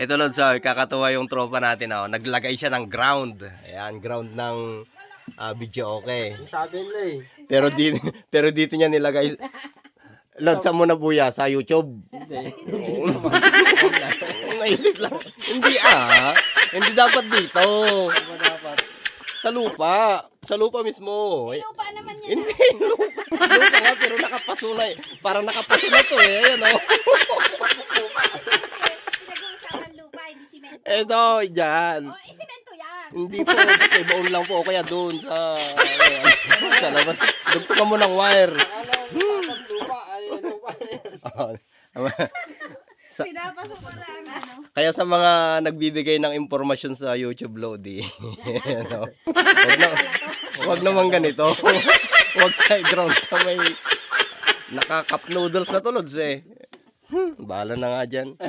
Ito Lods, kakatuwa yung tropa natin. Oh. Naglagay siya ng ground. Ayan, ground ng video okay. Sa akin na eh. Pero dito niya nilagay. Lods, saan mo na buya? Sa YouTube? Hindi. Naisip lang. Hindi Hindi dapat dito. Ano dapat? Sa lupa. Sa lupa mismo. Lupa naman yan. Hindi, lupa. Lupa nga, pero nakapasunay. Parang nakapasunay to eh. Ayan o. Pinag-uusapan lupa, hindi simento. Ito, dyan. Oh, simento yan. Hindi po, basta ibaon lang po o kaya doon sa labas. Dugto ka mo ng wire. Dapat lupa. Ay, lupa na yan. Pinapasok ko lang ano. Kaya sa mga nagbibigay ng impormasyon sa YouTube Lodi, ano, wag naman ganito. Wag sa ground sa may naka-cup noodles na to, Lods eh. Bahala na nga dyan.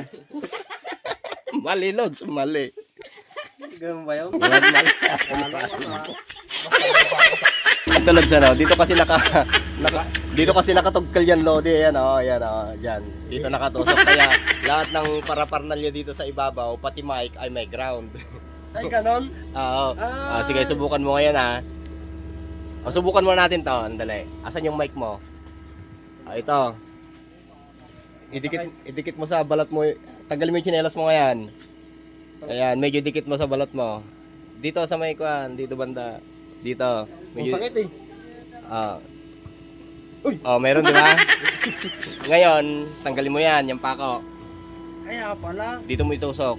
Mali, Lods, mali. Ganun ba yun? Mali. Ito, Lods, ano, dito kasi nakatugkal yan, Lodi. Ayan, dyan. Dito nakatusok. Kaya lahat ng paraparnalya dito sa ibabaw, pati mic ay may ground. Ay, ganon? Oo. Ah. Sige, subukan mo ngayon ha. Subukan mo natin to. Andali. Asan yung mic mo? Ito. Idikit mo sa balat mo. Tanggalin mo yung tsinelas mo ngayon. Ayan, medyo dikit mo sa balat mo. Dito sa may kuan, dito banda. Dito. Ang sakit eh. Meron di ba? Ngayon, tanggalin mo yan, yung pako. Kaya pala. Dito mo itusok.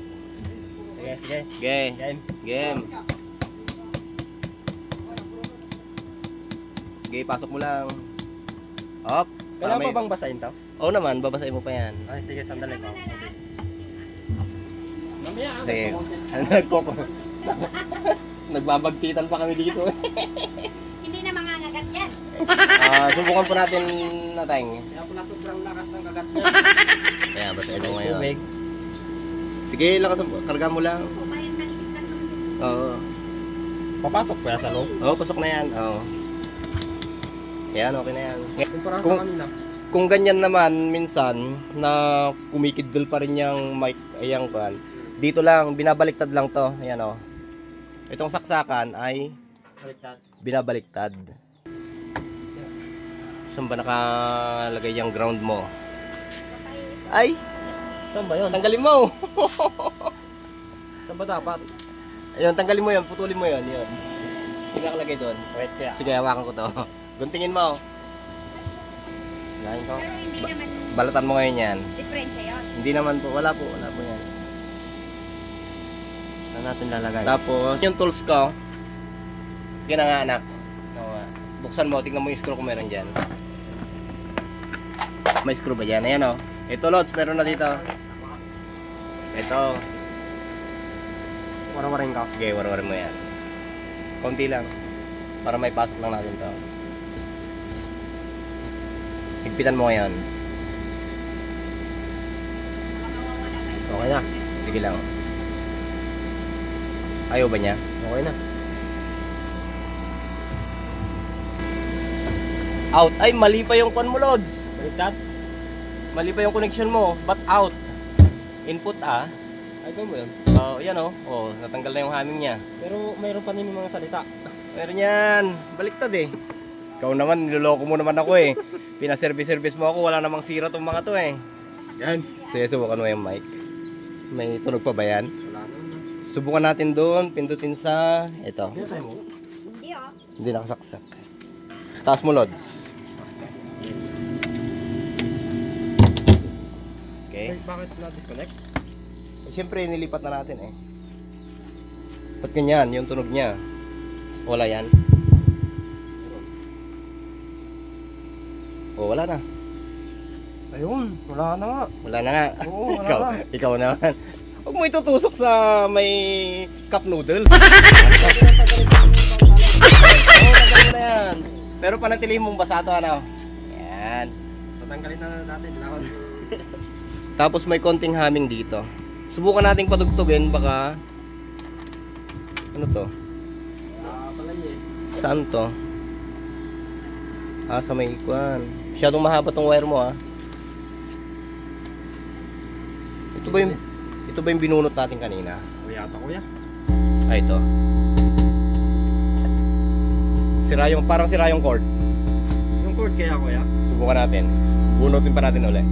Sige, sige. Okay. Game. Game. Okay, pasok mo lang. Op. Kailangan pa bang basahin to? Oo naman, babasahin mo pa yan. Ay, sige, sandali pa. Mamaya. Sige. Nagbabagtitan pa kami dito. Hindi na mangangagat yan. Subukan po natin natin. Kaya pala sobrang lakas ng kagat niya. Kaya, basahin mo ngayon. Tubig. Sige, lakas mo. Karga mo lang. Manipis lang naman. Oo. Papasok kaya sa loob? Oo, pasok na yan. Oo. Yan, okay na yan. Kumpara Kung- sa kanina. Kung ganyan naman, minsan, na kumikidol pa rin yung mic, ayang kan. Dito lang, binabaliktad lang to. Ayan o. Itong saksakan ay Baliktad. binabaliktad. Saan ba nakalagay yung ground mo? Ay, Saan ba yun? tanggalin mo! Saan ba dapat? Ayun, tanggalin mo yun, putulin mo yun. Yun. Yung nakalagay doon. Wait kaya. Sige, hawakan ko to. Guntingin mo. Yan ko. Pero hindi naman Balatan mo ngayon yan. diferensya yun. Hindi naman po, wala po yan. Saan natin lalagay? Tapos, yung tools ko, sige na nga anak. Buksan mo, tignan mo yung screw kung meron dyan. May screw ba dyan? Ayan o. Ito Lods, meron na dito. Ito. Wara-warin ka. Okay, war-warin mo yan. Konti lang. Para may pasok lang natin to. Higpitan mo ngayon. Okay na. Sige lang. Ayaw ba niya? Okay na. Out. Ay, mali pa yung kon mo, Lods. Baliktad? Mali pa yung connection mo. But out. Input Ay, gawin mo yun. Yan natanggal na yung haming niya. Pero mayroon pa rin mga salita. Meron yan. Baliktad eh. Ikaw naman, niloloko mo naman ako eh. Pinaservice-service mo ako, wala namang sira tong mga to eh. Yan. Sige, subukan mo yung mic. May tunog pa ba yan? Wala na. Subukan natin doon, pindutin sa... Ito. Pinatay mo? Hindi oh. Hindi nakasaksak. Taas mo, Lods. Okay. Eh, bakit na-disconnect? Siyempre, nilipat na natin eh. Ba't ganyan, yung tunog niya? Wala yan? Wala na. Ayun, wala na nga. Wala na nga. Oo, wala na. Ikaw naman. Huwag mo itutusok sa may cup noodles. Tanggalin mo na yan. Pero panatilihin mong basa ito, ano? Yan. Tatanggalin na natin. Tapos may konting haming dito. Subukan nating padugtugin, baka... Ano to? Palay eh. Saan to? Sa may ikuan. Masyadong mahaba tong wire mo, ha? Ito ba yung Ito ba yung binunot natin kanina? O yata kuya. Ay, ito. Parang sira yung cord. Yung cord kaya kuya. Subukan natin. Bunutin pa natin ulit.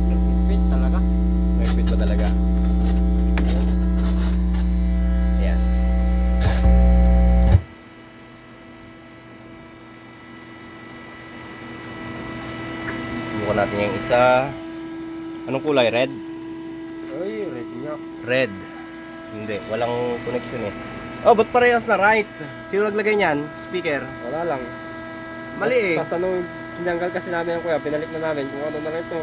Nagpipit talaga. May fit pa talaga. Ayan. Subukan natin yung isa. Anong kulay? Red? Ay, ready niya. Red. Hindi, walang connection eh. Oh, ba't parehas na right? Sino naglagay niyan? Speaker. Wala lang. Mali eh. Basta nung tinanggal kasi namin ang kuya, pinalik na namin kung ano na rin ito.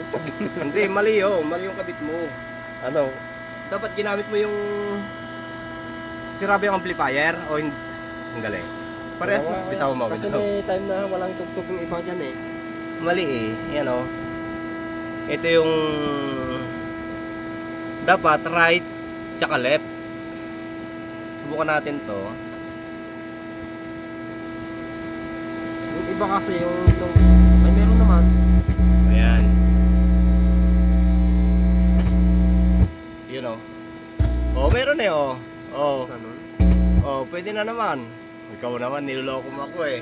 Hindi, mali oh. Mali yung kabit mo. Ano? Dapat ginamit mo yung sirabi yung amplifier o hindi. Ang galing. Parehas na. Bitaw mo. Kasi Bitaw. may time na walang tugtog yung iba dyan eh. Mali eh. Yan oh. Ito yung dapat right tsaka left. Subukan natin to. Yung iba kasi yung ay meron naman. Ayan. Yun oh. Oh, meron eh oh. Oh. Ano? Oh, pwede na naman. Ikaw naman, niloloko mo ako eh.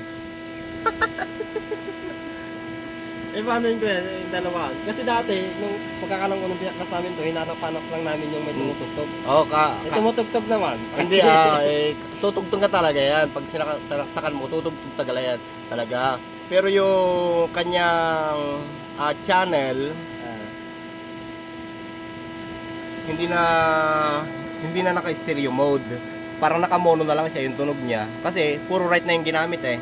Eh paano yun kuya, yung dalawa? Kasi dati, nung pagkakalang ko ng pinaklas namin to, hinanap-hanap lang namin yung may tumutugtog. Oh, Eh tumutugtog naman. Hindi tutugtog ka talaga yan. Pag sinaksakan mo, tutugtog talaga yan. Talaga. Pero yung kanyang channel, hindi na naka-stereo mode. Parang naka-mono na lang siya yung tunog niya. Kasi puro right na yung ginamit eh.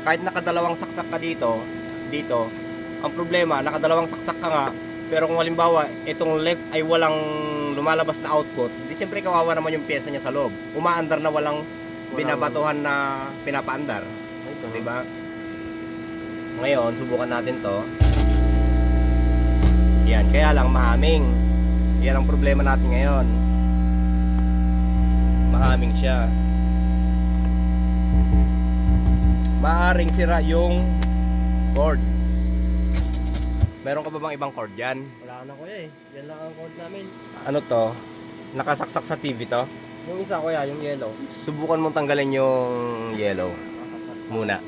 Kahit nakadalawang saksak ka dito, ang problema, nakadalawang saksak ka nga, pero kung halimbawa, itong left ay walang lumalabas na output, di siyempre kawawa naman yung pyesa niya sa loob. Umaandar na walang binabatuhan na pinapaandar. Di ba? Ngayon, subukan natin to. Yan, kaya lang mahaming. Yan ang problema natin ngayon. Mahaming siya. Maaring sira yung cord. Meron ka ba bang ibang cord dyan? Wala na kuya eh. Yan lang ang cord namin. Ano to? Nakasaksak sa TV to? Yung isa kuya, yung yellow. Subukan mong tanggalin yung yellow muna.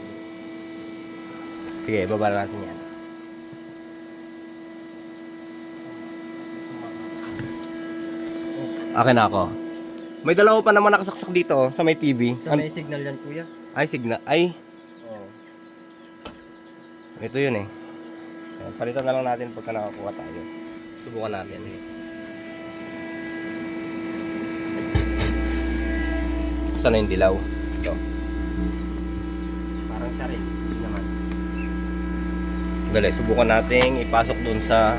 Sige, baba natin yan. Akin na ako. May dalawa pa naman nakasaksak dito sa may TV. Sa may signal yan kuya. Ay, signal. Ay, Oo. ito yun eh. Ayan, palitan na lang natin pagka nakakuha tayo. Subukan natin. Saan na yung dilaw? Ito. Parang siya rin. Hindi naman. Dali, subukan natin ipasok dun sa...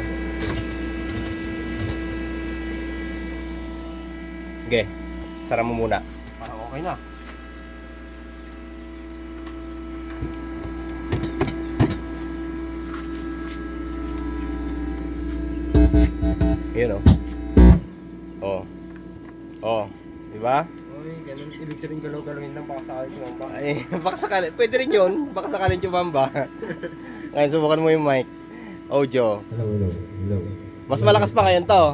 Okay, sara mo muna. Parang okay na. Yun oh. Oh, di ba? Uy, ganun. Ibig sabihin galaw-galawin lang baka sa akin yung baka. Ay, baka sakali. Pwede rin yun. Baka sakalin chumamba. Ngayon, subukan mo yung mic. Audio. Hello. Mas malakas pa ngayon to.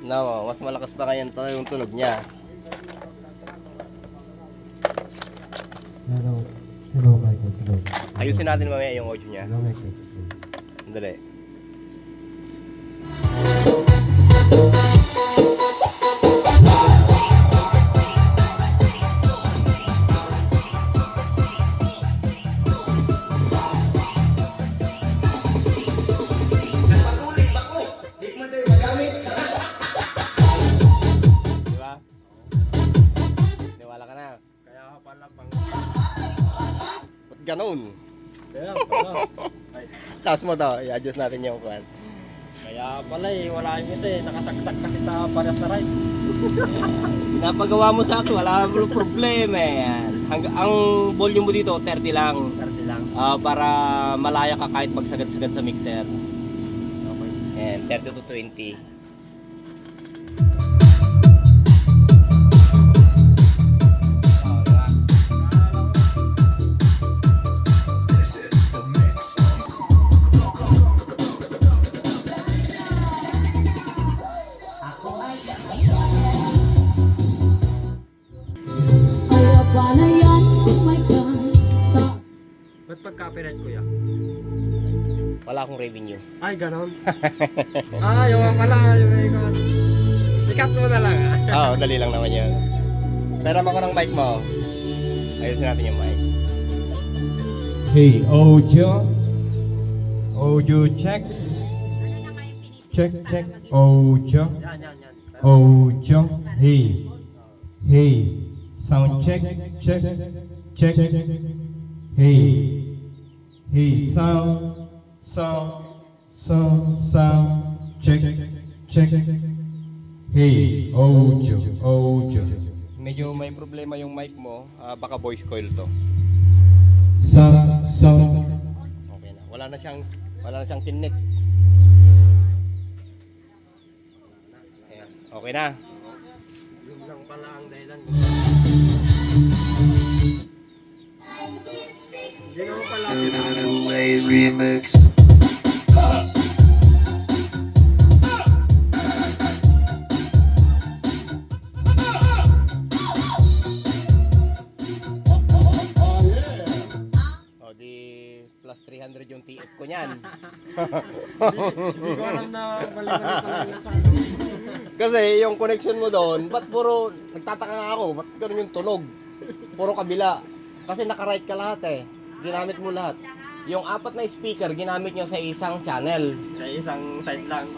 No, mas malakas pa ngayon to yung tunog niya. Hello, Michael. Hello. Ayusin natin mamaya yung audio niya. Hello, Michael. Dali. Di ba? Niwala ka na. Kaya pala pang... Ba't ganun? Kaya pala. Ay, Taas mo to. I-adjust natin yung kwan. kaya pala eh. Wala yung isa eh. Nakasaksak kasi sa paras na right. Napagawa mo sa akin, wala mo problema yan. Ang volume mo dito, 30 lang. 30 lang. Para malaya ka kahit magsagad-sagad sa mixer. Okay. And 30 to 20. copyright kuya? Wala akong revenue. Ay, ganon. Yung pala, yung ikon. I-cut mo na lang ah. Oo, dali lang naman yun. Pero ako ng mic mo. Ayusin natin yung mic. Hey, audio. Audio check. Ano na kayo pinipili Check, para check. maging- Audio. Yan. Audio. Hey. Hey. Sound check. Check. Check. Hey. Hey. Sound. Check. Check. Hey. Audio. Medyo may problema yung mic mo. Baka voice coil to. Sound. Okay na. Wala na siyang tinnik. Ayan. Okay na. Yun lang pala ang dahilan. Hindi naman pala sila. Wave remix. O di plus 300 yung TF ko niyan. Hindi ko alam na balik-balik pala yung nasabi. Kasi yung connection mo doon, ba't puro, nagtataka nga ako, ba't ganun yung tunog? Puro kabila. Kasi naka-right ka lahat eh. Ginamit mo lahat. Yung 4 na speaker, ginamit nyo sa isang channel. Sa isang side lang.